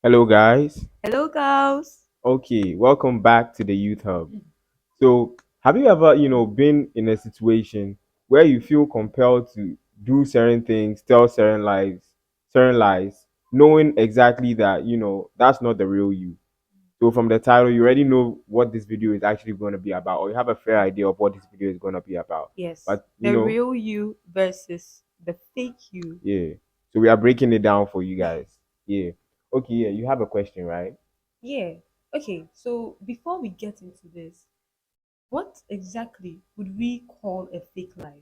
Hello, guys. Hello, girls. Okay, welcome back to the Youth Hub. So, have you ever, been in a situation where you feel compelled to do certain things, tell certain lies, knowing exactly that, that's not the real you? So, from the title, you already know what this video is actually going to be about, or you have a fair idea of what this video is going to be about. Yes, But, the real you versus the fake you. yeah. So, we are breaking it down for you guys. Yeah. Okay, yeah, you have a question, right? Yeah. Okay, so before we get into this, what exactly would we call a fake life?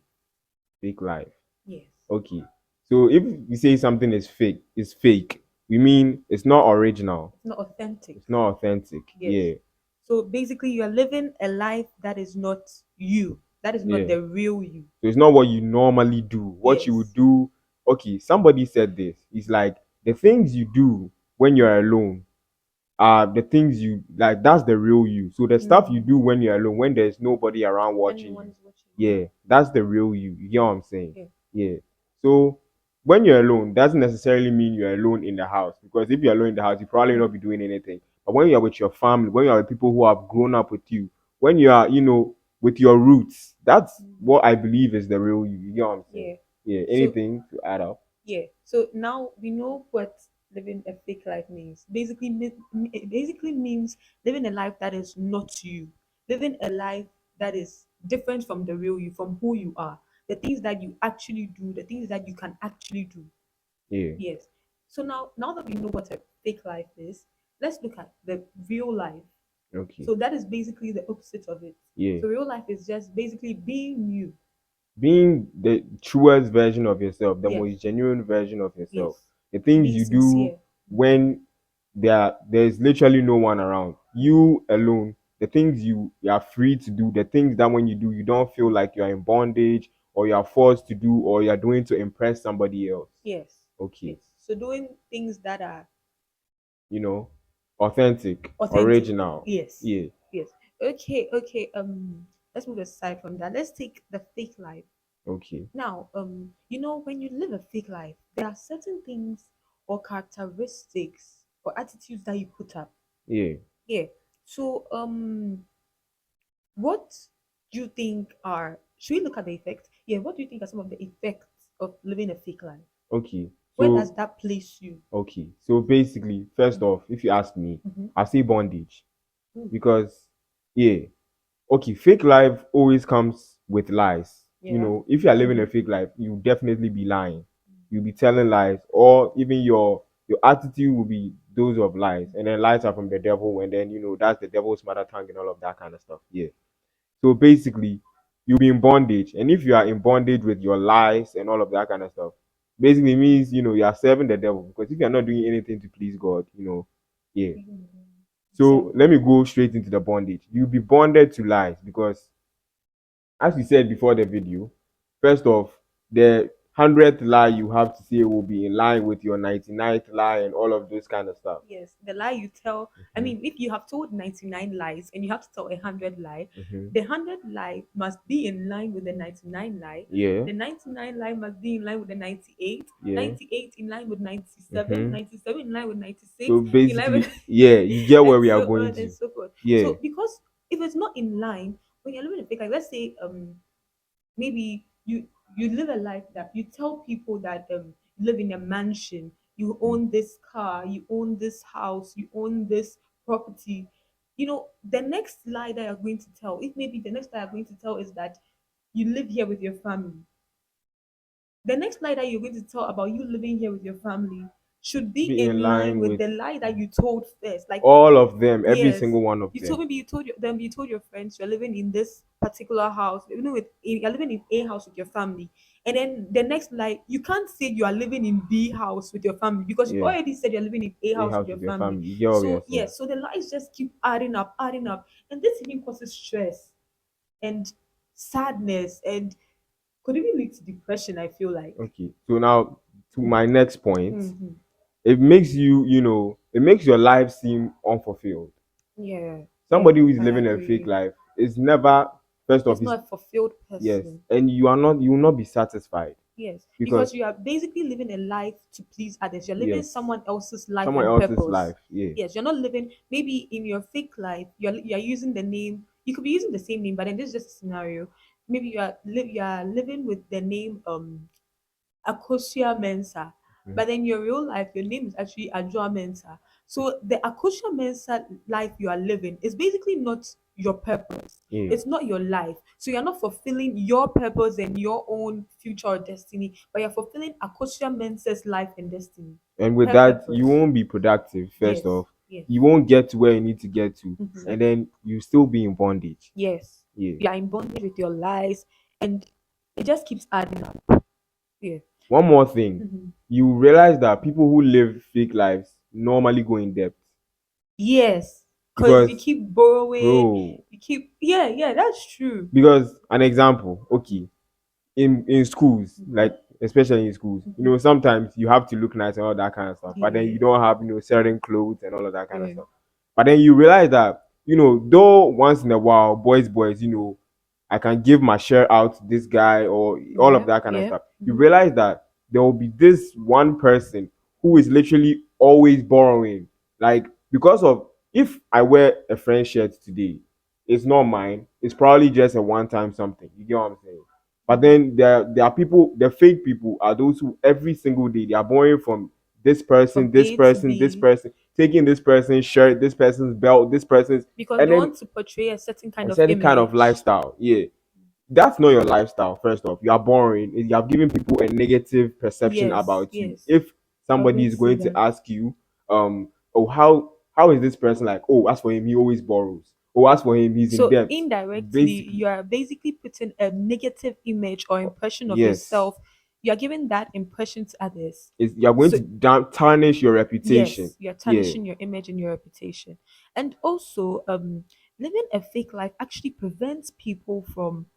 Fake life. Yes. Okay. So if we say something is fake, we mean it's not original. It's not authentic. It's not authentic. Yes. Yeah. So basically, you're living a life that is not you. That is not Yeah. the real you. So it's not what you normally do. What you would Yes. do. Okay, somebody said this. It's like the things you do when you're alone are the things you like, that's the real you. So the stuff you Mm. do when you're alone, when there's nobody around When no watching one you, is watching. yeah, that's the real you. You get what I'm saying? Yeah. Yeah. So when you're alone, doesn't necessarily mean you're alone in the house. Because if you're alone in the house, you probably not be doing anything. But when you're with your family, when you're with people who have grown up with you, when you are, with your roots, that's Mm. what I believe is the real you. You get what I'm saying? Yeah. Yeah. So Anything to add up? yeah. So now we know what living a fake life means. It basically means living a life that is not you. Living a life that is different from the real you, from who you are. The things that you actually do, the things that you can actually do. Yeah. Yes. So now that we know what a fake life is, let's look at the real life. Okay. So that is basically the opposite of it. Yeah. So real life is just basically being you. Being the truest version of yourself, the Yes. most genuine version of yourself. Yes. The things Being you do sincere. when there's literally no one around. You alone. The things you are free to do, the things that when you do, you don't feel like you're in bondage or you're forced to do or you're doing to impress somebody else. Yes. Okay. Yes. So doing things that are You know, authentic, authentic. original. Yes. Yeah. Yes. Okay. Okay. Let's move aside from that. Let's take the fake life. Okay. Now, when you live a fake life, there are certain things or characteristics or attitudes that you put up. Yeah. Yeah. So, what do you think are, should we look at the effects? Yeah, what do you think are some of the effects of living a fake life? Okay. Where does So that place you? okay. So basically, first off, if you ask me, Mm-hmm. I say bondage. Mm. Because yeah, okay, fake life always comes with lies. Yeah. If you are living a fake life, you definitely be lying. You'll be telling lies, or even your attitude will be those of lies. And then lies are from the devil, and then that's the devil's mother tongue and all of that kind of stuff. Yeah. So basically, you'll be in bondage. And if you are in bondage with your lies and all of that kind of stuff, basically means you are serving the devil. Because if you're not doing anything to please God, yeah. So let Exactly. me go straight into the bondage. You'll be bonded to lies because, as we said before the video, first off, the 100th lie you have to say will be in line with your 99th lie and all of those kind of stuff. Yes, the lie you tell. I Hmm. mean, if you have told 99 lies and you have to tell 100 lie, Hmm. the 100 lie must be in line with the 99 lie. Yeah, The 99 lie must be in line with the 98. yeah. 98 in line with 97. Hmm. 97 in line with 96. So In line with basically, yeah, you get where and we are so going on and to. so forth. Yeah, So because if it's not in line, when you're living a fake life, let's say maybe you live a life that you tell people that you live in a mansion, you mm, own this car, you own this house, you own this property. The next lie that you're going to tell, if maybe the next lie you're going to tell is that you live here with your family, the next lie that you're going to tell about you living here with your family should be be in in line line with with the lie that you told first. Like, all of them, every yes, single one of you told them. maybe you told your friends you're living in this particular house. You're living in A house with your family, and then the next like you can't say you are living in B house with your family because you've Yeah, already said you're living in A a house with house your with your family. family. You get what we are So saying? yes, so the lies just keep adding up, and this even causes stress and sadness and could even lead to depression. I feel like. Okay. So now to my next point, Mm-hmm. it makes your life seem unfulfilled. Yeah, yeah, Somebody who is I living a fake agree. life is never, first off, It's is not a fulfilled yes, person. and you will not be satisfied. Yes, because because you are basically living a life to please others. You're living yes, someone else's life someone and else's purpose. life. Yeah. Yes, you're not living maybe in your fake life. You're using the name. You could be using the same name, but then this is just a scenario. Maybe you are living with the name Akosia Mensa. Mhm. But then your real life, your name is actually Ajua Mensa. So the Akosia Mensa life you are living is basically not your purpose. Yeah. It's not your life. So you're not fulfilling your purpose and your own future or destiny, but you're fulfilling Akosia Mensa's life and destiny. And with Her that, you purpose. won't be productive. First Yes. off, Yes. you won't get to where you need to get to, Mhm. and then you still be in bondage. Yes. Yeah. You are in bondage with your lies and it just keeps adding up. Yeah. One more thing, Mhm. you realize that people who live fake lives normally go in debt Yes. Because you because, keep borrowing, bro, you keep yeah, that's true. because an example, okay, in schools, Mhm. like especially in schools, Mhm. sometimes you have to look nice and all that kind of stuff, but then you Yeah. don't have certain clothes and all of that kind of Yeah. stuff. But then you realize that though once in a while, boys, I can give my share out to this guy or all of Yeah. that kind of Yeah. stuff. You Mhm. realize that there will be this one person who is literally always borrowing. Like, because of, if I wear a friend shirt today, it's not mine. It's probably just a one time something. You get what I'm saying? But Mhm. then there are people, the fake people are those who every single day they are borrowing from this person, From this A to person, this B person, taking this person's shirt, this person's belt, this person's, because and they then want to portray a certain kind a of certain kind of image. lifestyle. Yeah, that's not your lifestyle. First off, you are boring. You have given people a negative perception Yes. about you. Yes. If I was somebody going is to say going to that. ask you, oh, how is this person like? Oh, as for him, he always borrows. Oh, as for him, he's in So debt. indirectly, Basically, you are basically putting a negative image or impression of yes, yourself. You are giving that impression to others. you're going So to tarnish your reputation. yes, you're Yeah, tarnishing your image and your reputation. And also, living a fake life actually prevents people from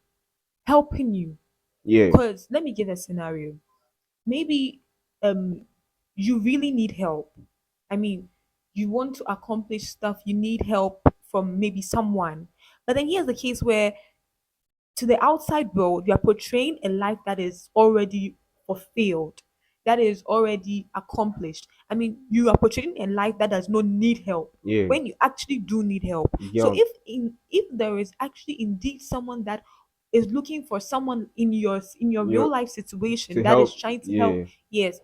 helping you. yeah, Because let me give a scenario. Maybe um you really need help. I mean, you want to accomplish stuff, you need help from maybe someone. But then here's the case where to the outside world, you are portraying a life that is already fulfilled, that is already accomplished. I mean, you are portraying a life that does not need help yeah. when you actually do need help. You get So what- if there is actually indeed someone that is looking for someone in your real you life situation to that is help, trying to help, yeah, yes,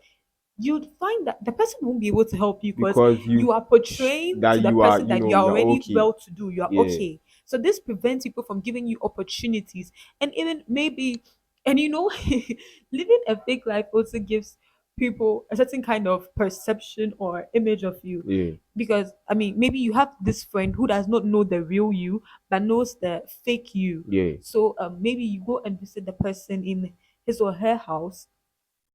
you'd find that the person won't be able to help you because because you are portraying that to the you are, person that you are you're already okay. well to do, you are Yeah, okay. So this prevents people from giving you opportunities and even maybe, and living a fake life also gives people a certain kind of perception or image of you. yeah, Because I mean, maybe you have this friend who does not know the real you but knows the fake you. yeah, So maybe you go and visit the person in his or her house,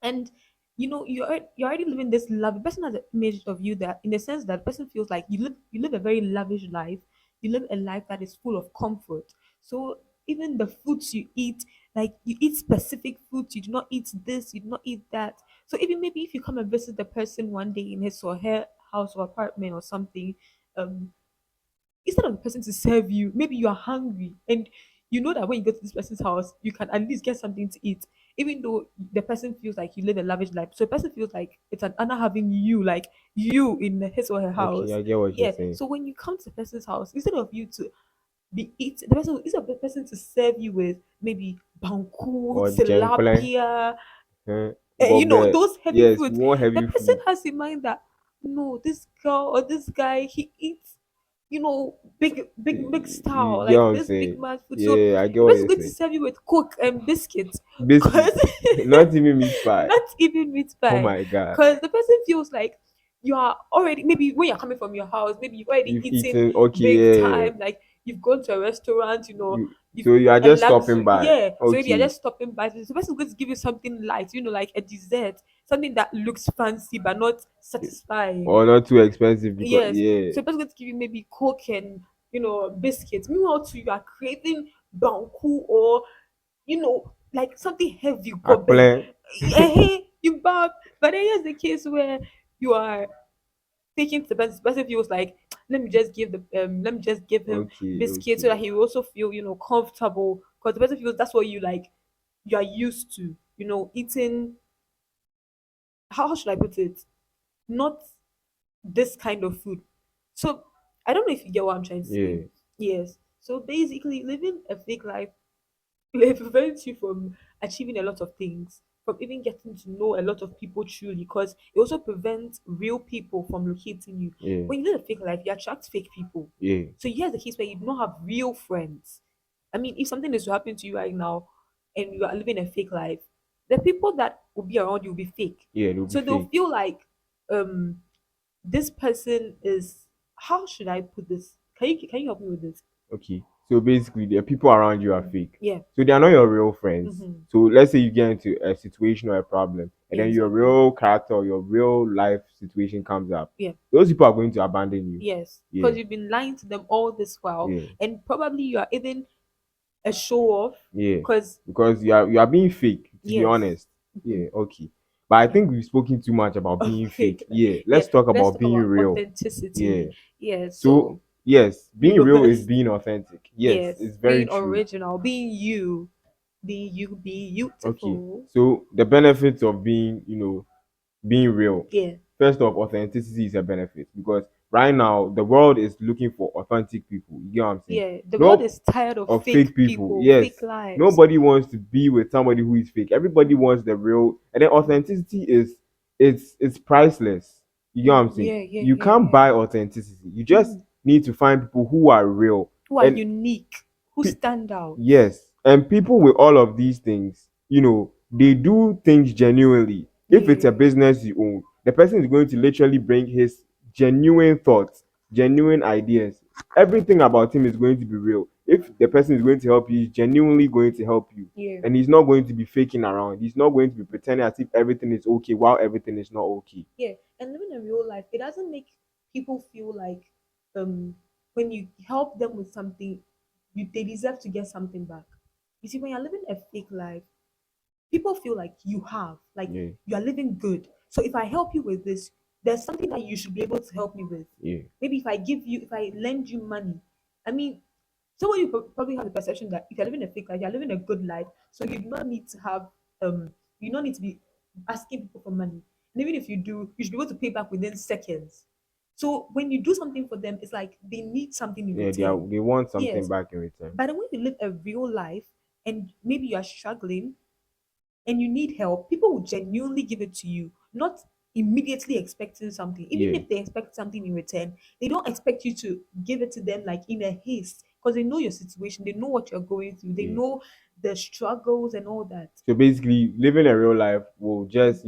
and you're already living this love. The person has an image of you that, in the sense that the person feels like you live a very lavish life. You live a life that is full of comfort. So even the foods you eat, like you eat specific foods, you do not eat this, you do not eat that. So even maybe if you come and visit the person one day in his or her house or apartment or something, um instead of the person to serve you, maybe you are hungry and you know that when you go to this person's house, you can at least get something to eat, even though the person feels like you live a lavish life. So the person feels like it's an honor having you, like you in his or her okay, house. I get what you're Yeah. saying. So when you come to the person's house, instead of you to be eat the person, instead of the person to serve you with maybe banku, Or jenkple, tilapia, huh? Bobe, those heavy yes, we foods, want the heavy person food. has in mind that no, this girl or this guy, he eats, big You style, get what like I'm this big saying? man food. So Yeah, I get the what person's you're going to saying. serve you with coke and biscuits, Biscuit, cause not even meat pie. not even meat Oh pie, my god, cause the person feels like you are already, maybe when you're coming from your house, maybe you've already you've eaten eaten. Okay, big yeah, yeah. time, like you've gone to a restaurant, You, you've so you are a just stopping luxury, by. yeah. So maybe you're Okay, just stopping by. So the person's going to give you something light, like a dessert, something that looks fancy but not satisfying. or not too expensive because Yes. yeah, So the person's going to give you maybe coke and biscuits. Meanwhile, too, you are craving banku or like something heavy, gobe. akple. You bab. But then here's the case where you are taking to the person feels like let me just give him Okay, biscuits so okay. that he will also feel comfortable, because the person feels that's what you like, you are used to. eating, how should I put it? Not this kind of food. So I don't know if you get what I'm trying to say. Yeah. Yes. So basically, living a fake life it prevents you from achieving a lot of things, from even getting to know a lot of people truly, because it also prevents real people from locating you. Yeah. When you live a fake life, you attract fake people. Yeah. So here's the case where you do not have real friends. I mean, if something is to happen to you right now and you are living a fake life, the people that will be around you will be fake. Yeah. It'll be So they'll fake. feel like um this person is, how should I put this? Can you help me with this? Okay. So basically, the people around you are fake. Yeah. So they are not your real friends. Mm-hmm. So let's say you get into a situation or a problem, and then your Exactly. real character or your real life situation comes up. Yeah. Those people are going to abandon you. Yes, Yeah. because you've been lying to them all this while, Yeah. and probably you are even a show off. Yeah. Because Because you are being fake, to be yes, honest. Yeah. Okay. But I okay, think we've spoken too much about being okay, fake. Yeah. yeah. Let's talk Let's about talk being about real. Yeah. authenticity. Yeah. So So yes, you being go real is first. being authentic. Yes, Yes, it's very being true. original, being you, be Okay. beautiful. So the benefits of being, being real. Yeah, First off, authenticity is a benefit because right now the world is looking for authentic people. You get what I'm saying? yeah. The world No, is tired of of fake fake people. people, Yes. fake lives. Nobody wants to be with somebody who is fake. Everybody wants the real. And then authenticity is it's priceless. You get what I'm saying? Yeah, yeah, You yeah, can't yeah. buy authenticity. You just Mhm. need to find people who are real. Who are And unique, who pe- stand out. yes, and people with all of these things, they do things genuinely. If it's a Yeah, business you own, the person is going to literally bring his genuine thoughts, genuine ideas. Everything about him is going to be real. If the person is going to help you, he's genuinely going to help you. yeah. And he's not going to be faking around. He's not going to be pretending as if everything is okay while everything is not okay. Yeah, and living a real life, it doesn't make people feel like um when you help them with something, they deserve to get something back. You see, when you're living a fake life, people feel like like Yeah, you are living good. So if I help you with this, there's something that you should be able to help me with. yeah, Maybe if I lend you money, I mean, someone you probably have the perception that if you're living a fake life, you're living a good life, so you do not need to have you don't need to be asking people for money. And even if you do, you should be able to pay back within seconds. So when you do something for them, it's like they need something in yeah. return. They want something Yes. back in return. But when you live a real life and maybe you are struggling and you need help, people will genuinely give it to you, not immediately expecting something. Even Yeah, if they expect something in return, they don't expect you to give it to them like in a haste, because they know your situation, they know what you're going through, they yeah. know the struggles and all that. So basically, living a real life will just,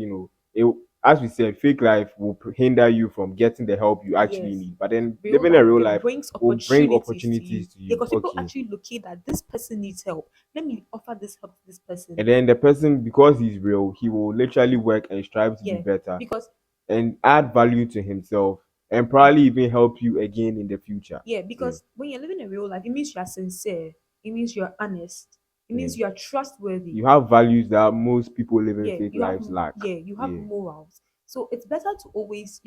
as we said, fake life will hinder you from getting the help you actually Yes. need. But then Real living a life, real it life brings will bring opportunities to you. opportunities to Yeah, you. because people Okay. actually locate that this person needs help. Let me offer this help to this person. And then the person, because he's real, he will literally work and strive to be Yeah. better Because and add value to himself and probably even help you again in the future. Yeah, Yeah. because when you're living a real life, it means you are sincere. It means you're honest. It Yeah. means you are trustworthy. You have values that most people living Yeah, fake lives lack. you have Yeah. morals. So it's better to always,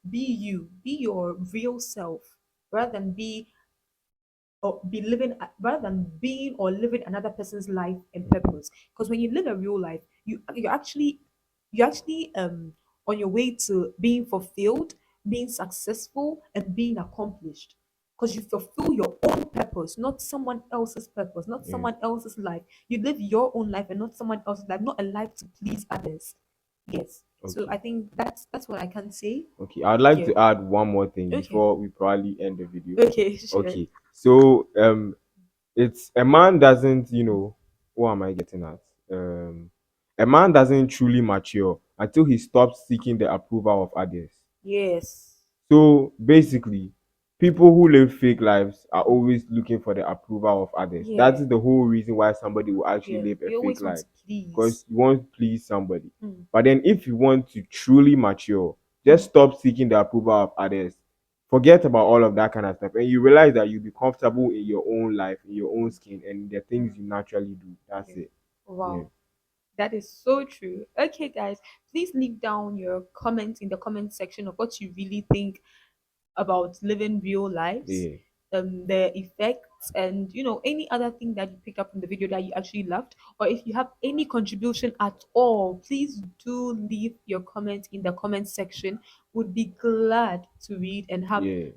be you, be your real self, rather than rather than being or living another person's life and purpose. Because when you live a real life, you're actually on your way to being fulfilled, being successful, and being accomplished. Because you fulfill your own purpose, not someone else's purpose, not Yeah. someone else's life. You live your own life and not someone else's life, not a life to please others. Yes. So Okay. I think that's what I can say. Okay, I'd like Yeah. to add one more thing Okay. before we probably end the video. Okay, sure. Okay, so it's a man doesn't, what am I getting at? A man doesn't truly mature until he stops seeking the approval of others. Yes. So basically, people who live fake lives are always looking for the approval of others. That Yeah. is the whole reason why somebody will actually Yeah. live a We fake always want life to because please. you want to please somebody. Mm. But then, if you want to truly mature, just Mm. stop seeking the approval of others. Forget about all of that kind of stuff, and you realize that you'll be comfortable in your own life, in your own skin, and the things you naturally do. That's Yeah. it. Yeah. Wow. That is so true. Okay, guys, please leave down your comments in the comment section of what you really think about living real lives, Yeah. the effect facts and any other thing that you picked up from the video that you actually loved, or if you have any contribution at all, please do leave your comment in the comment section. Would be glad to read and have, Yeah.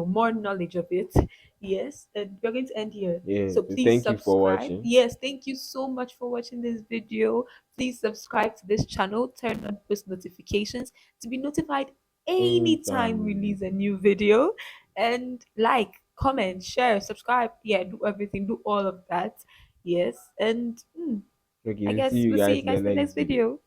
more knowledge of it. Yes, and we're going to end here. Yeah. So So please thank you for subscribe. watching. Yes, thank you so much for watching this video. Please subscribe to this channel, turn on post notifications to be notified anytime we Anytime. release a new video. And like, comment, share, subscribe. Yeah, do everything, do all of that. Yes, and Okay, I we'll see guess you we'll see guys you in the guys in the next next video. video.